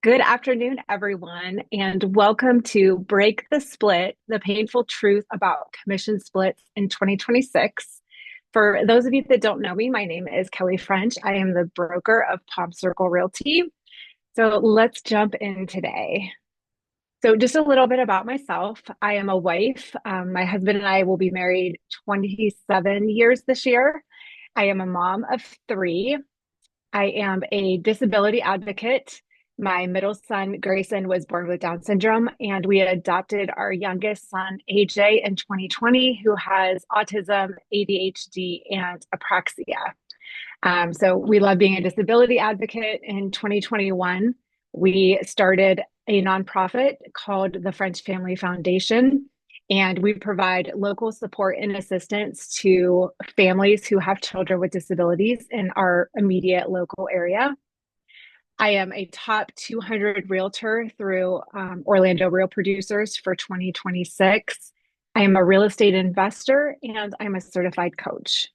Good afternoon, everyone, and welcome to Break the Split, the painful truth about commission splits in 2026. For those of you that don't know me, my name is Kelly French. I am the broker of Palm Circle Realty. So let's jump in today. So, just a little bit about myself. I am a wife. My husband and I will be married 27 years this year. I am a mom of three. I am a disability advocate. My middle son, Grayson, was born with Down syndrome, and we adopted our youngest son, AJ, in 2020, who has autism, ADHD, and apraxia. So we love being a disability advocate. In 2021, we started a nonprofit called the French Family Foundation, and we provide local support and assistance to families who have children with disabilities in our immediate local area. I am a top 200 realtor through Orlando Real Producers for 2026. I am a real estate investor and I'm a certified coach.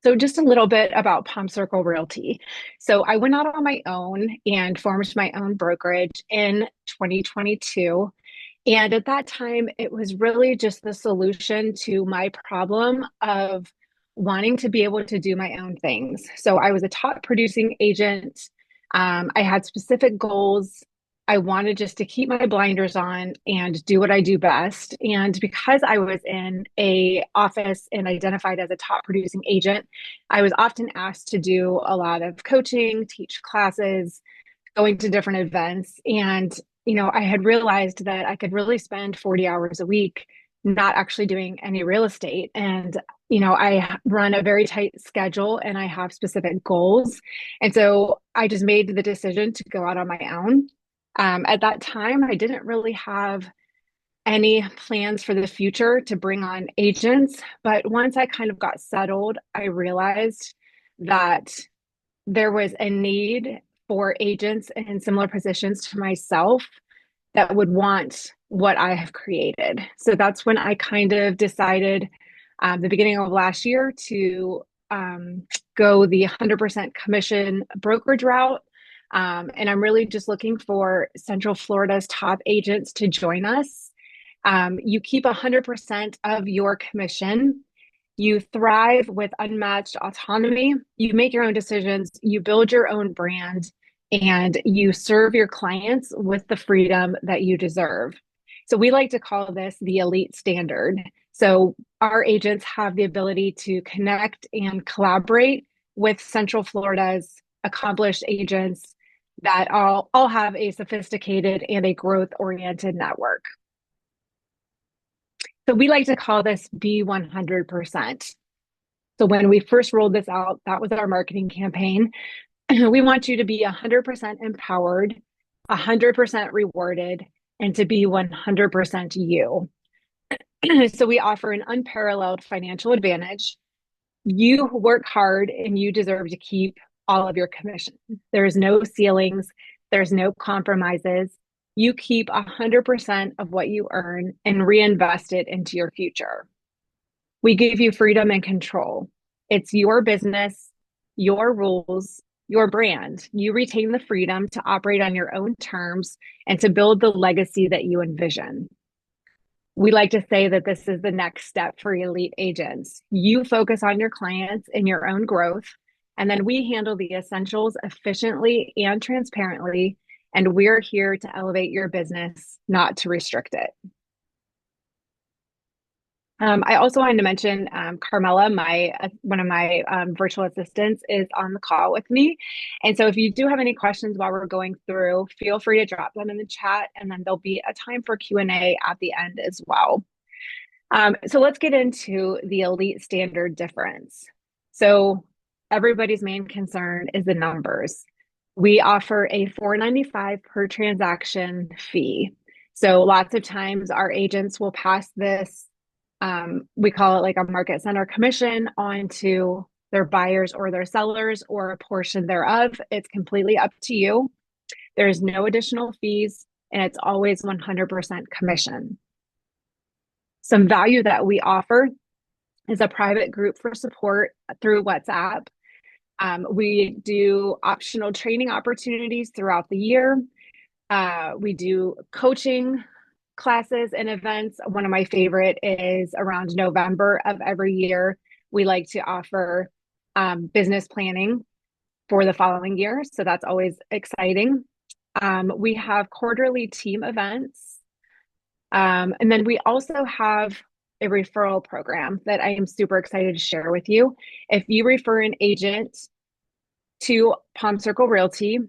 So just a little bit about Palm Circle Realty. So I went out on my own and formed my own brokerage in 2022. And at that time, it was really just the solution to my problem of wanting to be able to do my own things. So I was a top producing agent. I had specific goals. I wanted just to keep my blinders on and do what I do best. And because I was in a office and identified as a top producing agent, I was often asked to do a lot of coaching, teach classes, going to different events. And, I had realized that I could really spend 40 hours a week not actually doing any real estate. And, I run a very tight schedule and I have specific goals. And so I just made the decision to go out on my own. At that time, I didn't really have any plans for the future to bring on agents. But once I kind of got settled, I realized that there was a need for agents in similar positions to myself that would want what I have created. So that's when I kind of decided the beginning of last year to go the 100% commission brokerage route. And I'm really just looking for Central Florida's top agents to join us. You keep 100% of your commission. You thrive with unmatched autonomy. You make your own decisions. You build your own brand and you serve your clients with the freedom that you deserve. So we like to call this the elite standard. So our agents have the ability to connect and collaborate with Central Florida's accomplished agents that all have a sophisticated and a growth-oriented network. So we like to call this Be 100%. So when we first rolled this out, that was our marketing campaign. We want you to be 100% empowered, 100% rewarded, and to be 100% you. So we offer an unparalleled financial advantage. You work hard and you deserve to keep all of your commission. There's no ceilings, there's no compromises. You keep 100% of what you earn and reinvest it into your future. We give you freedom and control. It's your business, your rules, your brand. You retain the freedom to operate on your own terms and to build the legacy that you envision. We like to say that this is the next step for elite agents. You focus on your clients and your own growth, and then we handle the essentials efficiently and transparently. And we're here to elevate your business, not to restrict it. I also wanted to mention Carmela, one of my virtual assistants, is on the call with me. And so if you do have any questions while we're going through, feel free to drop them in the chat, and then there'll be a time for Q&A at the end as well. So let's get into the elite standard difference. So everybody's main concern is the numbers. We offer a $4.95 per transaction fee. So lots of times our agents will pass this, we call it like a market center commission, onto their buyers or their sellers or a portion thereof. It's completely up to you. There's no additional fees and it's always 100% commission. Some value that we offer is a private group for support through WhatsApp. We do optional training opportunities throughout the year. We do coaching classes and events. One of my favorite is around November of every year. We like to offer business planning for the following year. So that's always exciting. We have quarterly team events. And then we also have a referral program that I am super excited to share with you. If you refer an agent to Palm Circle Realty,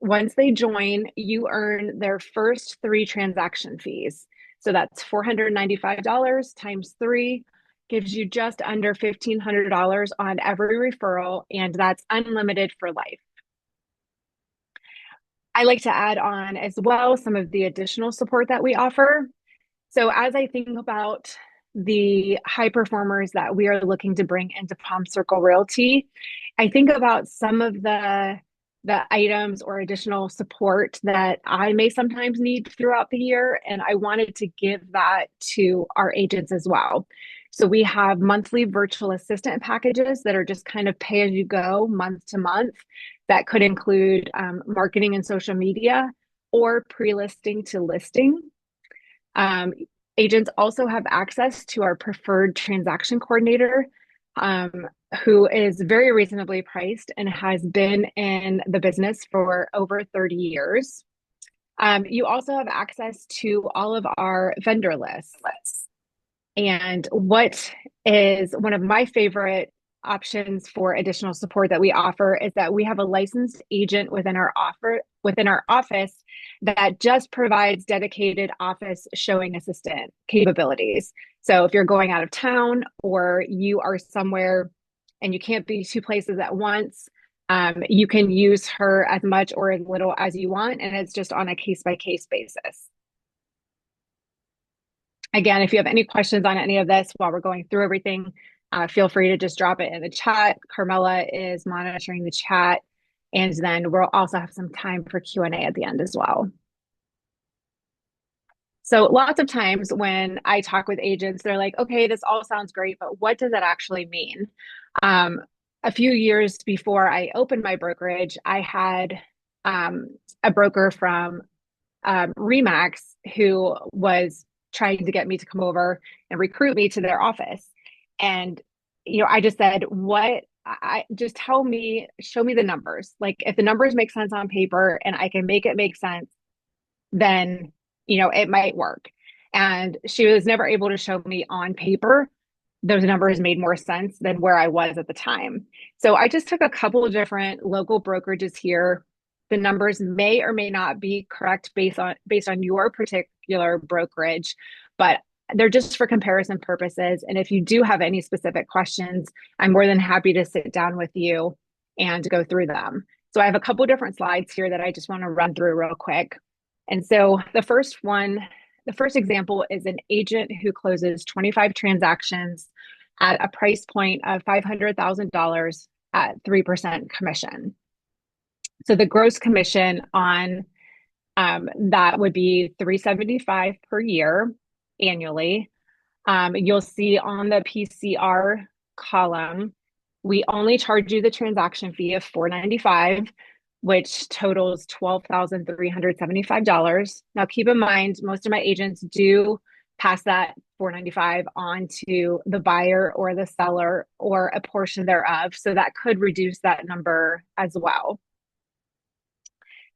once they join, you earn their first 3 transaction fees. So that's $495 times 3 gives you just under $1,500 on every referral, and that's unlimited for life. I like to add on as well some of the additional support that we offer. So as I think about the high performers that we are looking to bring into Palm Circle Realty, I think about some of the items or additional support that I may sometimes need throughout the year, and I wanted to give that to our agents as well. So we have monthly virtual assistant packages that are just kind of pay as you go, month to month. That could include marketing and social media or pre-listing to listing. Um, Agents also have access to our preferred transaction coordinator, who is very reasonably priced and has been in the business for over 30 years. You also have access to all of our vendor lists. And what is one of my favorite options for additional support that we offer is that we have a licensed agent within our office that just provides dedicated office showing assistant capabilities. So if you're going out of town or you are somewhere and you can't be 2 places at once, you can use her as much or as little as you want, and it's just on a case-by-case basis. Again, if you have any questions on any of this while we're going through everything, feel free to just drop it in the chat. Carmela is monitoring the chat, and then we'll also have some time for Q&A at the end as well. So lots of times when I talk with agents, they're like, okay, this all sounds great, but what does that actually mean? A few years before I opened my brokerage, I had a broker from Remax who was trying to get me to come over and recruit me to their office. And, I just said, just show me the numbers. Like if the numbers make sense on paper and I can make it make sense, then, it might work. And she was never able to show me on paper those numbers made more sense than where I was at the time. So I just took a couple of different local brokerages here. The numbers may or may not be correct based on your particular brokerage, but they're just for comparison purposes. And if you do have any specific questions, I'm more than happy to sit down with you and go through them. So I have a couple of different slides here that I just want to run through real quick. And so the first example is an agent who closes 25 transactions at a price point of $500,000 at 3% commission. So the gross commission on that would be $375 per year annually. You'll see on the PCR column, we only charge you the transaction fee of $495, which totals $12,375. Now, keep in mind, most of my agents do pass that $495 on to the buyer or the seller or a portion thereof. So that could reduce that number as well.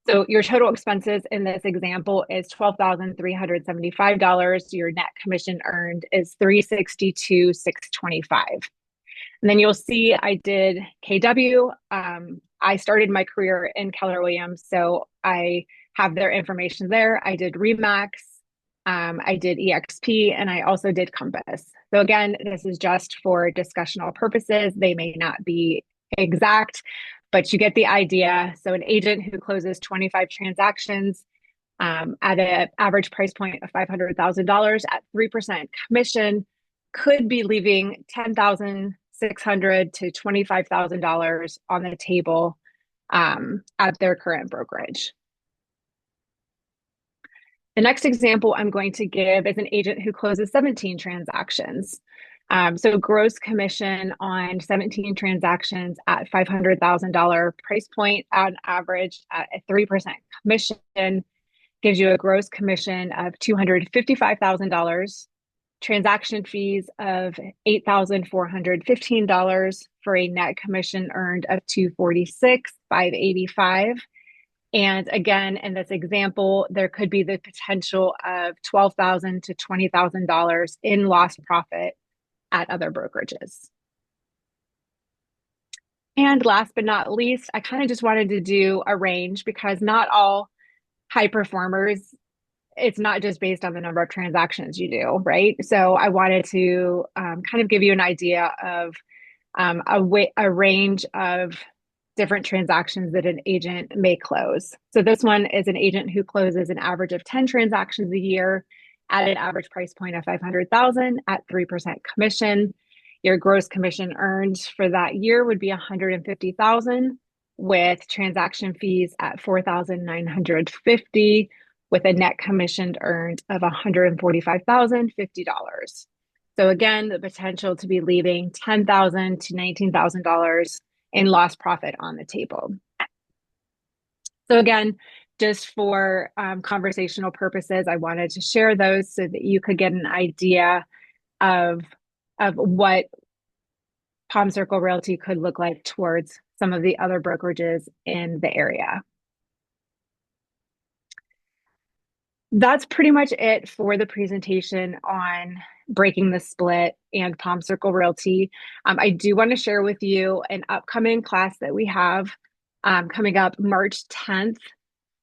So your total expenses in this example is $12,375. Your net commission earned is $362,625. And then you'll see I did KW. I started my career in Keller Williams, so I have their information there. I did Remax, I did EXP, and I also did Compass. So again, this is just for discussional purposes. They may not be exact, but you get the idea. So an agent who closes 25 transactions at an average price point of $500,000 at 3% commission could be leaving $10,600 to $25,000 on the table at their current brokerage. The next example I'm going to give is an agent who closes 17 transactions. So gross commission on 17 transactions at $500,000 price point on average at a 3% commission gives you a gross commission of $255,000, transaction fees of $8,415 for a net commission earned of $246,585. And again, in this example, there could be the potential of $12,000 to $20,000 in lost profit at other brokerages. And last but not least, I kind of just wanted to do a range because not all high performers, it's not just based on the number of transactions you do, right? So I wanted to kind of give you an idea of a range of different transactions that an agent may close. So this one is an agent who closes an average of 10 transactions a year at an average price point of 500,000 at 3% commission. Your gross commission earned for that year would be 150,000 with transaction fees at 4,950 with a net commission earned of $145,050. So again, the potential to be leaving $10,000 to $19,000 in lost profit on the table. So again, just for conversational purposes, I wanted to share those so that you could get an idea of what Palm Circle Realty could look like towards some of the other brokerages in the area. That's pretty much it for the presentation on breaking the split and Palm Circle Realty. I do want to share with you an upcoming class that we have coming up March 10th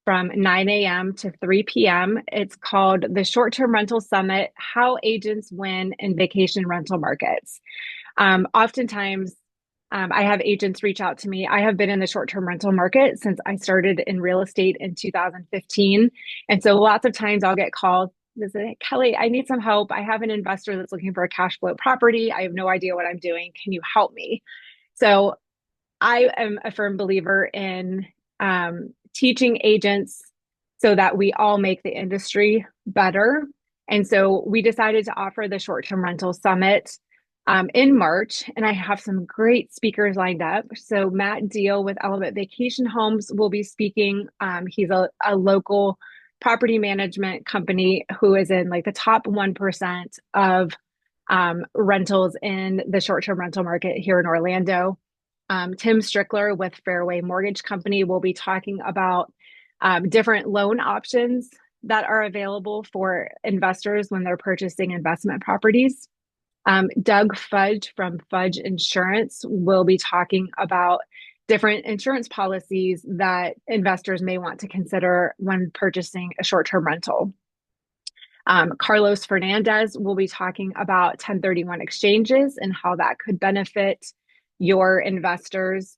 from 9 a.m. to 3 p.m. It's called the Short-Term Rental Summit, How Agents Win in Vacation Rental Markets. Oftentimes, I have agents reach out to me. I have been in the short-term rental market since I started in real estate in 2015. And so lots of times I'll get calls that say, Kelly, I need some help. I have an investor that's looking for a cash flow property. I have no idea what I'm doing. Can you help me? So I am a firm believer in teaching agents so that we all make the industry better. And so we decided to offer the Short-Term Rental Summit in March, and I have some great speakers lined up. So Matt Deal with Element Vacation Homes will be speaking. He's a local property management company who is in like the top 1% of rentals in the short-term rental market here in Orlando. Tim Strickler with Fairway Mortgage Company will be talking about different loan options that are available for investors when they're purchasing investment properties. Doug Fudge from Fudge Insurance will be talking about different insurance policies that investors may want to consider when purchasing a short-term rental. Carlos Fernandez will be talking about 1031 exchanges and how that could benefit your investors.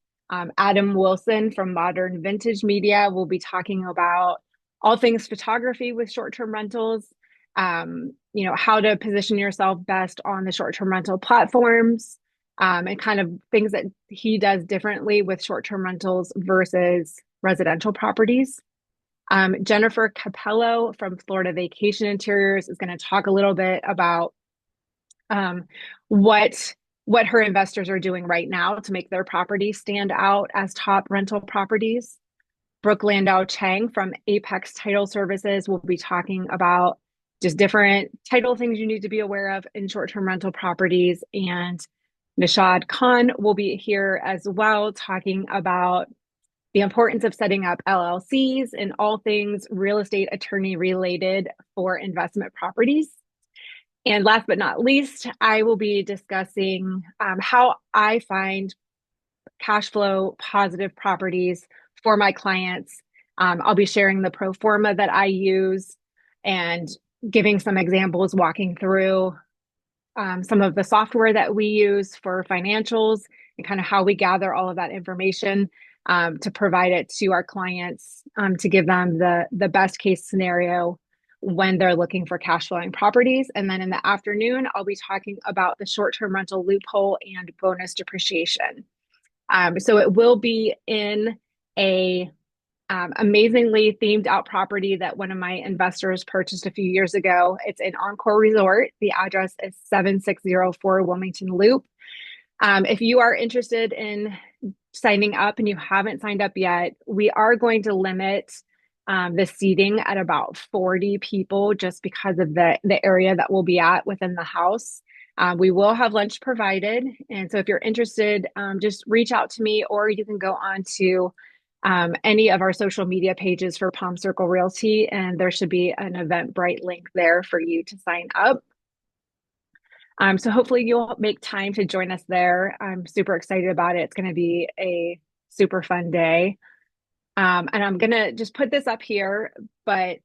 Adam Wilson from Modern Vintage Media will be talking about all things photography with short-term rentals, how to position yourself best on the short-term rental platforms, and kind of things that he does differently with short-term rentals versus residential properties. Jennifer Capello from Florida Vacation Interiors is going to talk a little bit about what her investors are doing right now to make their properties stand out as top rental properties. Brooke Landau Chang from Apex Title Services will be talking about just different title things you need to be aware of in short-term rental properties. And Nishad Khan will be here as well, talking about the importance of setting up LLCs and all things real estate attorney related for investment properties. And last but not least, I will be discussing how I find cash flow positive properties for my clients. I'll be sharing the pro forma that I use and giving some examples, walking through some of the software that we use for financials and kind of how we gather all of that information to provide it to our clients to give them the best case scenario when they're looking for cash flowing properties. And then in the afternoon, I'll be talking about the short-term rental loophole and bonus depreciation. So it will be in a amazingly themed out property that one of my investors purchased a few years ago. It's an Encore Resort. The address is 7604 Wilmington Loop. If you are interested in signing up and you haven't signed up yet, we are going to limit the seating at about 40 people just because of the area that we'll be at within the house. We will have lunch provided. And so if you're interested, just reach out to me or you can go on to any of our social media pages for Palm Circle Realty, and there should be an Eventbrite link there for you to sign up. So hopefully you'll make time to join us there. I'm super excited about it. It's going to be a super fun day. And I'm going to just put this up here, but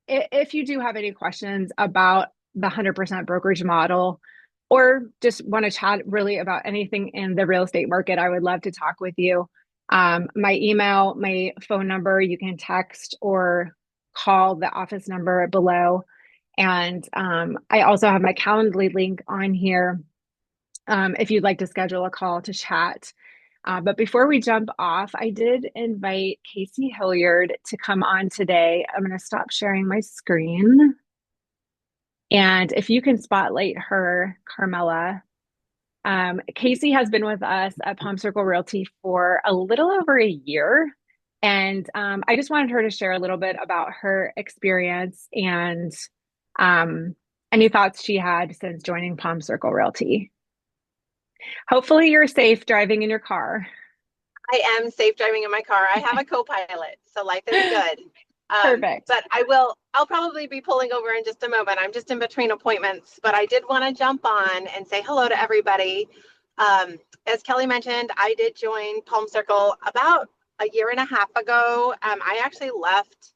if you do have any questions about the 100% brokerage model or just want to chat really about anything in the real estate market, I would love to talk with you. My email, my phone number, you can text or call the office number below. And I also have my Calendly link on here if you'd like to schedule a call to chat. But before we jump off, I did invite Casey Hilliard to come on today. I'm going to stop sharing my screen. And if you can spotlight her, Carmela. Casey has been with us at Palm Circle Realty for a little over a year. And I just wanted her to share a little bit about her experience and any thoughts she had since joining Palm Circle Realty. Hopefully, you're safe driving in your car. I am safe driving in my car. I have a co-pilot, so life is good. Perfect. But I'll probably be pulling over in just a moment. I'm just in between appointments, but I did want to jump on and say hello to everybody. As Kelly mentioned, I did join Palm Circle about a year and a half ago. I actually left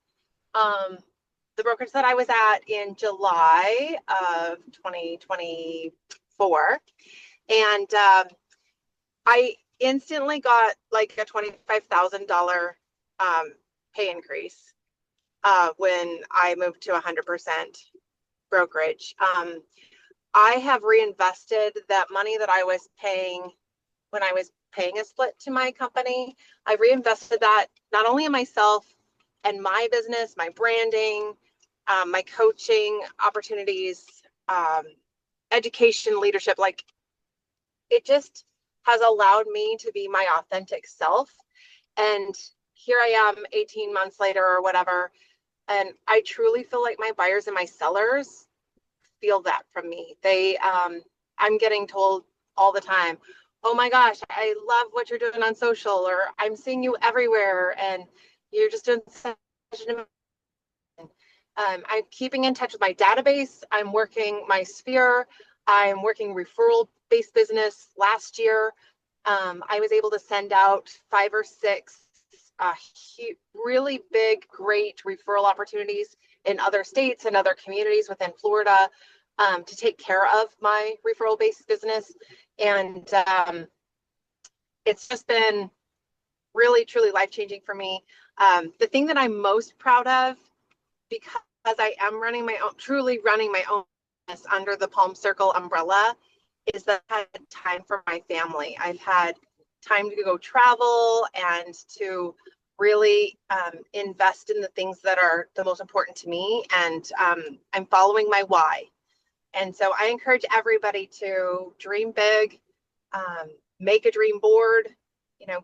the brokerage that I was at in July of 2024. And I instantly got like a $25,000 pay increase when I moved to 100% brokerage. I have reinvested that money that I was paying when I was paying a split to my company. I reinvested that not only in myself and my business, my branding, my coaching opportunities, education, leadership. Like, it just has allowed me to be my authentic self. And here I am 18 months later or whatever. And I truly feel like my buyers and my sellers feel that from me. I'm getting told all the time, oh my gosh, I love what you're doing on social, or I'm seeing you everywhere and you're just doing such an I'm keeping in touch with my database. I'm working my sphere. I'm working referral-based business. Last year, I was able to send out 5 or 6 really big, great referral opportunities in other states and other communities within Florida to take care of my referral-based business. And it's just been really, truly life-changing for me. The thing that I'm most proud of, because I am truly running my own business under the Palm Circle umbrella, is that I've had time for my family. I've had time to go travel and to really invest in the things that are the most important to me. And I'm following my why. And so I encourage everybody to dream big, make a dream board,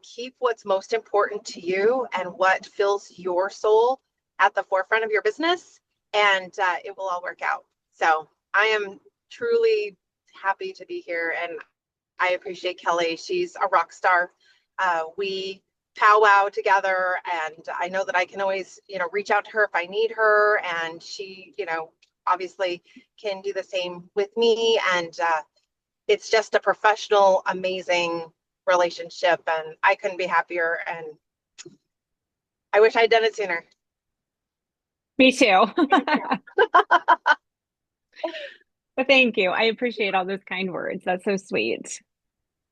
keep what's most important to you and what fills your soul at the forefront of your business, and it will all work out. So I am truly happy to be here, and I appreciate Kelly. She's a rock star. We powwow together, and I know that I can always, reach out to her if I need her, and she, obviously can do the same with me. And it's just a professional, amazing relationship, and I couldn't be happier. And I wish I'd done it sooner. Me too. But thank you. I appreciate all those kind words. That's so sweet.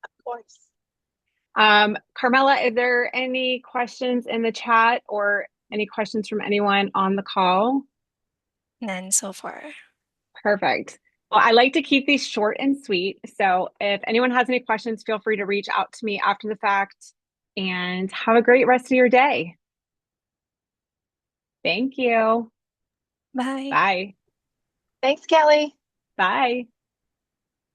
Of course. Carmela, is there any questions in the chat or any questions from anyone on the call? None so far. Perfect. Well, I like to keep these short and sweet. So if anyone has any questions, feel free to reach out to me after the fact, and have a great rest of your day. Thank you. Bye. Bye. Thanks, Kelly. Bye.